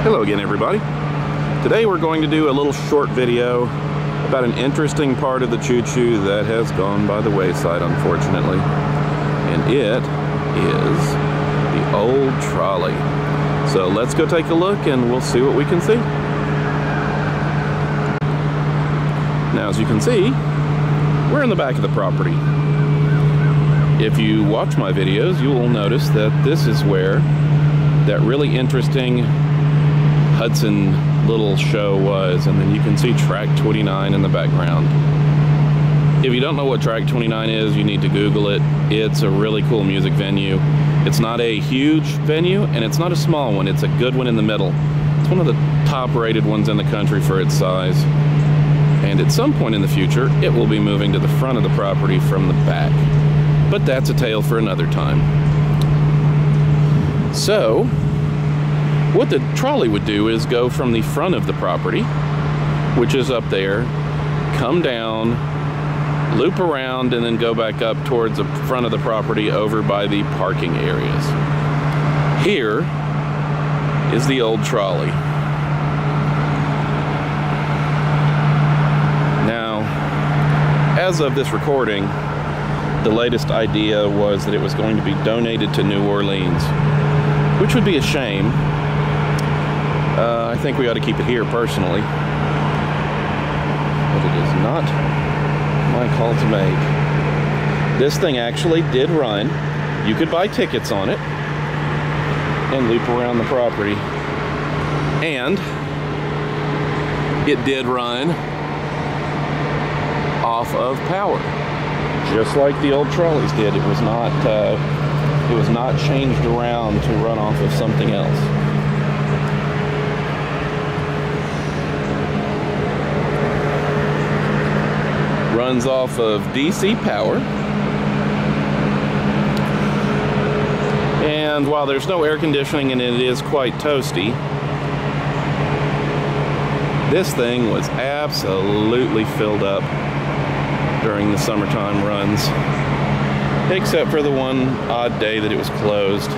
Hello again, everybody. Today we're going to do a little short video about an interesting part of the Choo Choo that has gone by the wayside, unfortunately. And it is the Old Trolley. So let's go take a look and we'll see what we can see. Now, as you can see, we're in the back of the property. If you watch my videos, you will notice that this is where that really interesting Hudson little show was, and then you can see track 29 in the background. If you don't know what track 29 is, you need to Google it. It's a really cool music venue. It's not a huge venue and it's not a small one. It's a good one in the middle. It's one of the top rated ones in the country for its size. And at some point in the future, it will be moving to the front of the property from the back. But that's a tale for another time. So, what the trolley would do is go from the front of the property, which is up there, come down, loop around, and then go back up towards the front of the property over by the parking areas. Here is the Old Trolley. Now, as of this recording, the latest idea was that it was going to be donated to New Orleans, which would be a shame. I think we ought to keep it here personally, but it is not my call to make. This thing actually did run. You could buy tickets on it and loop around the property, and it did run off of power, just like the old trolleys did. It was not changed around to run off of something else. Runs off of DC power. And while there's no air conditioning and it is quite toasty, this thing was absolutely filled up during the summertime runs, except for the one odd day that it was closed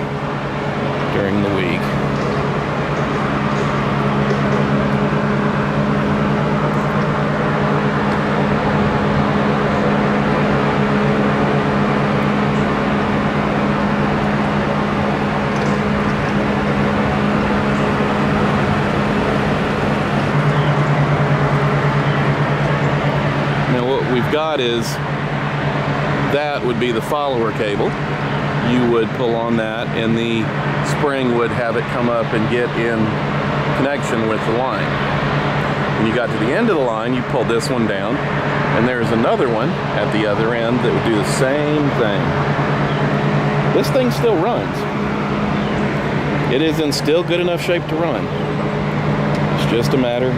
during the week. Got is that would be the follower cable. You would pull on that and the spring would have it come up and get in connection with the line. When you got to the end of the line, you pull this one down and there's another one at the other end that would do the same thing. This thing still runs. It is in still good enough shape to run. It's just a matter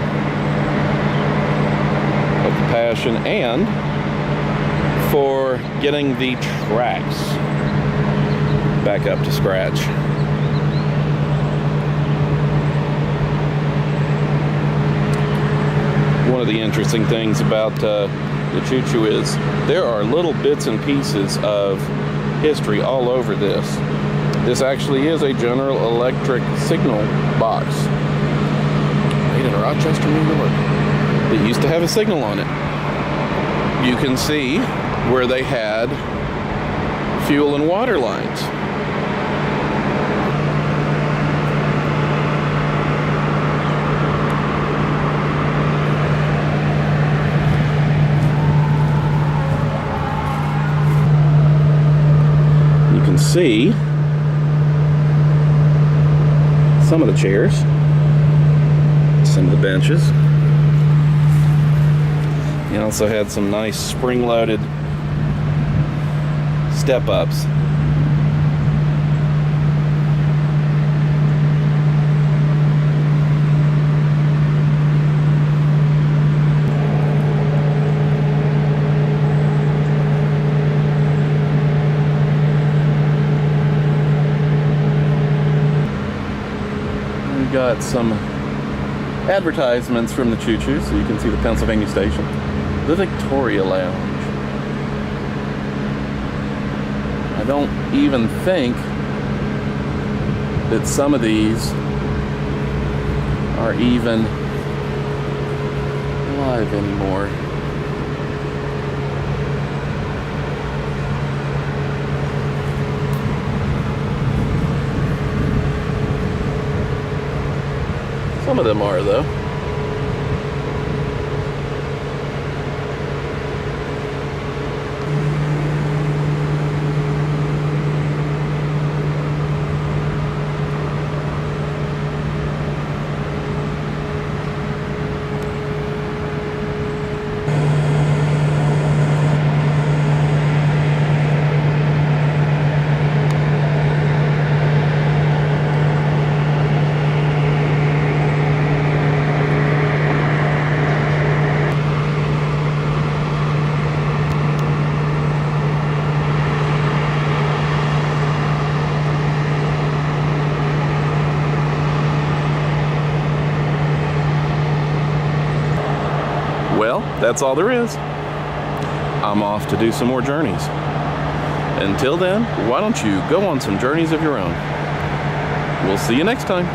of the passion and for getting the tracks back up to scratch. One of the interesting things about the Choo Choo is there are little bits and pieces of history all over this. This actually is a General Electric signal box made in Rochester, New York. It used to have a signal on it. You can see where they had fuel and water lines. You can see some of the chairs, some of the benches. You also had some nice spring-loaded step-ups. We've got some advertisements from the Choo Choo, so you can see the Pennsylvania station. The Victoria Lounge. I don't even think that some of these are even alive anymore. Some of them are, though. Well, that's all there is. I'm off to do some more journeys. Until then, why don't you go on some journeys of your own? We'll see you next time.